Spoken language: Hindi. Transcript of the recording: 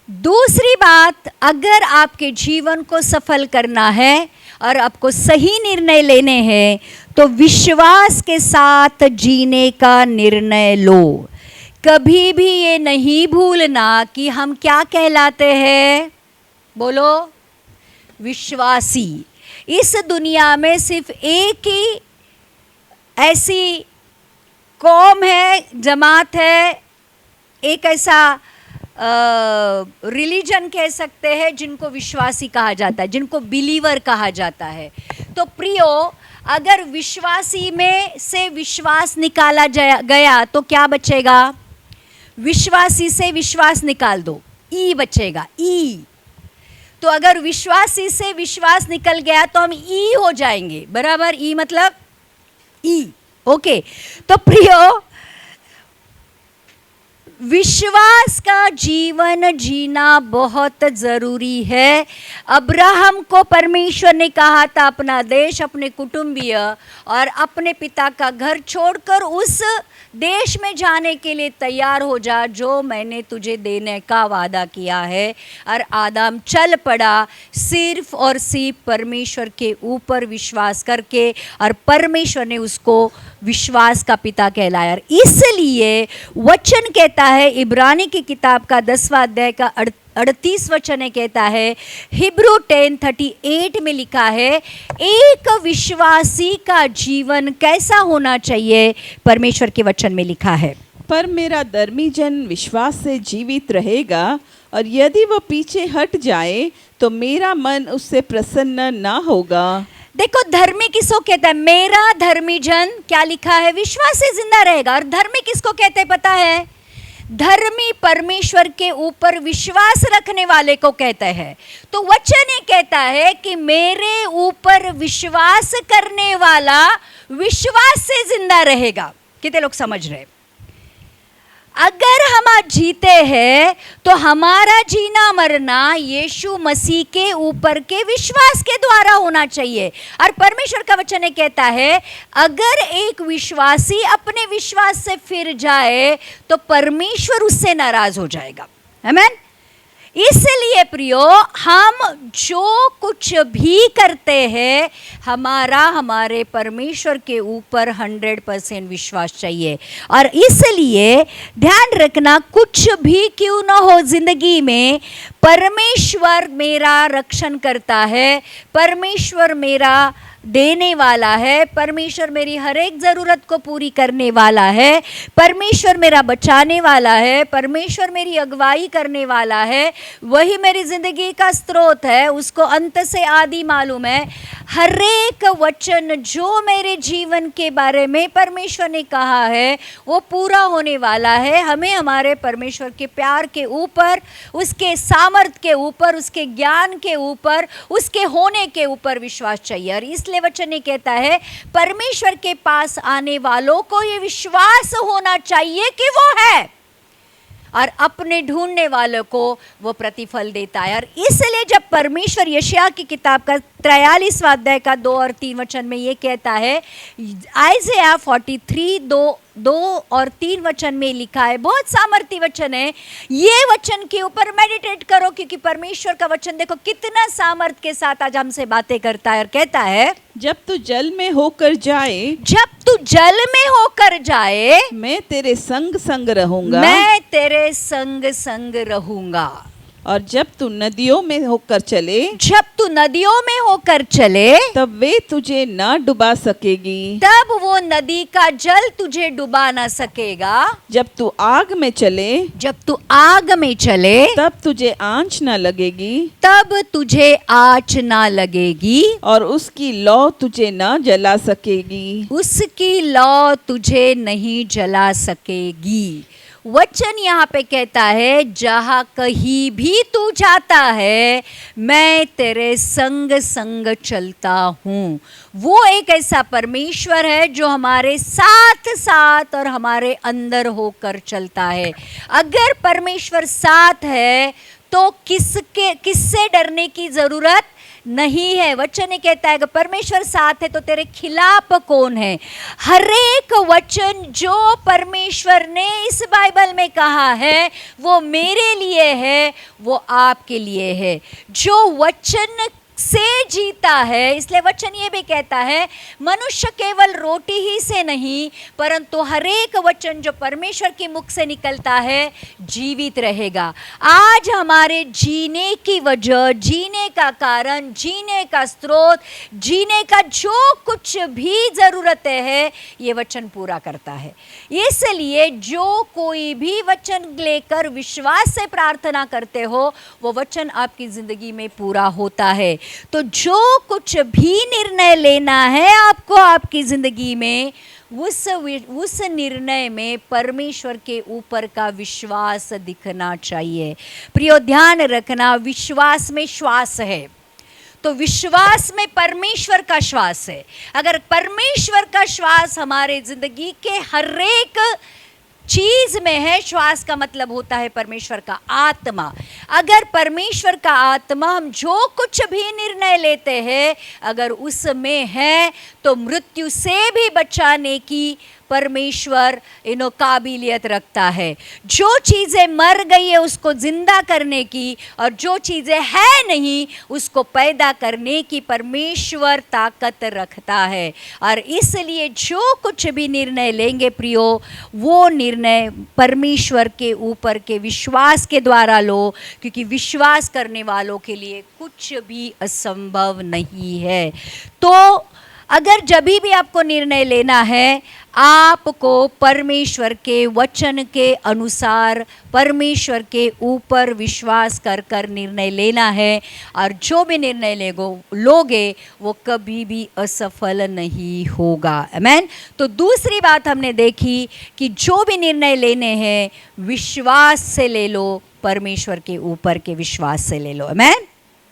दूसरी बात, अगर आपके जीवन को सफल करना है और आपको सही निर्णय लेने हैं तो विश्वास के साथ जीने का निर्णय लो। कभी भी ये नहीं भूलना कि हम क्या कहलाते हैं, बोलो, विश्वासी। इस दुनिया में सिर्फ एक ही ऐसी कौम है, जमात है, एक ऐसा रिलीजन कह सकते हैं जिनको विश्वासी कहा जाता है, जिनको बिलीवर कहा जाता है। तो प्रियो, अगर विश्वासी में से विश्वास निकाला गया तो क्या बचेगा? विश्वासी से विश्वास निकाल दो, ई बचेगा, ई। तो अगर विश्वासी से विश्वास निकल गया तो हम ई हो जाएंगे, बराबर। ई मतलब ई, ओके। तो प्रियो, विश्वास का जीवन जीना बहुत जरूरी है। अब्राहम को परमेश्वर ने कहा था अपना देश, अपने कुटुंबीय और अपने पिता का घर छोड़कर उस देश में जाने के लिए तैयार हो जा जो मैंने तुझे देने का वादा किया है। और आदम चल पड़ा सिर्फ और सिर्फ परमेश्वर के ऊपर विश्वास करके, और परमेश्वर ने उसको विश्वास का पिता कहलाया। इसलिए वचन कहता है, इब्रानी की किताब का 10वां अध्याय का 38 वचन कहता है, हिब्रू 10:38 में लिखा है, एक विश्वासी का जीवन कैसा होना चाहिए? परमेश्वर के वचन में लिखा है, पर मेरा धर्मी जन विश्वास से जीवित रहेगा, और यदि वह पीछे हट जाए तो मेरा मन उससे प्रसन्न ना होगा। देखो, धर्मी किसको कहता है? मेरा धर्मी जन, क्या लिखा है? विश्वास से जिंदा रहेगा। और धर्मी किसको कहते हैं पता है? धर्मी परमेश्वर के ऊपर विश्वास रखने वाले को कहता है। तो वचन ये कहता है कि मेरे ऊपर विश्वास करने वाला विश्वास से जिंदा रहेगा। कितने लोग समझ रहे? अगर हम आज जीते हैं तो हमारा जीना मरना यीशु मसीह के ऊपर के विश्वास के द्वारा होना चाहिए। और परमेश्वर का वचन ये कहता है, अगर एक विश्वासी अपने विश्वास से फिर जाए तो परमेश्वर उससे नाराज हो जाएगा। आमीन। इसलिए प्रियो, हम जो कुछ भी करते हैं हमारा हमारे परमेश्वर के ऊपर 100% विश्वास चाहिए। और इसलिए ध्यान रखना, कुछ भी क्यों ना हो जिंदगी में, परमेश्वर मेरा रक्षण करता है, परमेश्वर मेरा देने वाला है, परमेश्वर मेरी हर एक ज़रूरत को पूरी करने वाला है, परमेश्वर मेरा बचाने वाला है, परमेश्वर मेरी अगुवाई करने वाला है, वही मेरी ज़िंदगी का स्रोत है, उसको अंत से आदि मालूम है। हर एक वचन जो मेरे जीवन के बारे में परमेश्वर ने कहा है वो पूरा होने वाला है। हमें हमारे परमेश्वर के प्यार के ऊपर, उसके सामर्थ के ऊपर, उसके ज्ञान के ऊपर, उसके होने के ऊपर विश्वास चाहिए। और इसलिए वचन ये कहता है, परमेश्वर के पास आने वालों को ये विश्वास होना चाहिए कि वो है, और अपने ढूंढने वालों को वो प्रतिफल देता है। और इसलिए जब परमेश्वर यशायाह की किताब का 43वां अध्याय का 2 और 3 वचन में ये कहता है, आइज़ाया 43 2 और 3 वचन में लिखा है, बहुत सामर्थी वचन है। ये वचन के ऊपर मेडिटेट करो, क्योंकि परमेश्वर का वचन देखो कितना सामर्थ के साथ आज हमसे बातें करता है। और कहता है, जब तू जल में होकर जाए, जब तू जल में होकर जाए, मैं तेरे संग संग रहूंगा, मैं तेरे संग संग रहूंगा। और जब तू नदियों में होकर चले, जब तू नदियों में होकर चले, तब वे तुझे ना डुबा सकेगी, तब वो नदी का जल तुझे डुबा ना सकेगा। जब तू आग में चले, जब तू आग में चले, तब तुझे आँच ना लगेगी, तब तुझे आँच ना लगेगी, और उसकी लौ तुझे ना जला सकेगी, उसकी लौ तुझे नहीं जला सकेगी। वचन यहाँ पे कहता है, जहाँ कहीं भी तू जाता है मैं तेरे संग संग चलता हूँ। वो एक ऐसा परमेश्वर है जो हमारे साथ साथ और हमारे अंदर होकर चलता है। अगर परमेश्वर साथ है तो किससे डरने की ज़रूरत नहीं है। वचन ये कहता है अगर परमेश्वर साथ है तो तेरे खिलाफ कौन है। हर एक वचन जो परमेश्वर ने इस बाइबल में कहा है वो मेरे लिए है, वो आपके लिए है। जो वचन से जीता है, इसलिए वचन ये भी कहता है मनुष्य केवल रोटी ही से नहीं परंतु हर एक वचन जो परमेश्वर के मुख से निकलता है जीवित रहेगा। आज हमारे जीने की वजह, जीने का कारण, जीने का स्रोत, जीने का जो कुछ भी ज़रूरत है ये वचन पूरा करता है। इसलिए जो कोई भी वचन लेकर विश्वास से प्रार्थना करते हो वो वचन आपकी ज़िंदगी में पूरा होता है। तो जो कुछ भी निर्णय लेना है आपको आपकी ज़िंदगी में, उस निर्णय में परमेश्वर के ऊपर का विश्वास दिखना चाहिए। प्रियो ध्यान रखना, विश्वास में श्वास है तो विश्वास में परमेश्वर का श्वास है। अगर परमेश्वर का श्वास हमारे ज़िंदगी के हर एक चीज में है, श्वास का मतलब होता है परमेश्वर का आत्मा। अगर परमेश्वर का आत्मा हम जो कुछ भी निर्णय लेते हैं अगर उसमें है तो मृत्यु से भी बचाने की परमेश्वर काबिलियत रखता है। जो चीज़ें मर गई है उसको जिंदा करने की और जो चीज़ें है नहीं उसको पैदा करने की परमेश्वर ताकत रखता है। और इसलिए जो कुछ भी निर्णय लेंगे प्रियो वो निर्णय परमेश्वर के ऊपर के विश्वास के द्वारा लो, क्योंकि विश्वास करने वालों के लिए कुछ भी असंभव नहीं है। तो अगर जब भी आपको निर्णय लेना है आपको परमेश्वर के वचन के अनुसार परमेश्वर के ऊपर विश्वास कर कर निर्णय लेना है और जो भी निर्णय लोगे वो कभी भी असफल नहीं होगा। आमीन। तो दूसरी बात हमने देखी कि जो भी निर्णय लेने हैं विश्वास से ले लो, परमेश्वर के ऊपर के विश्वास से ले लो। आमीन।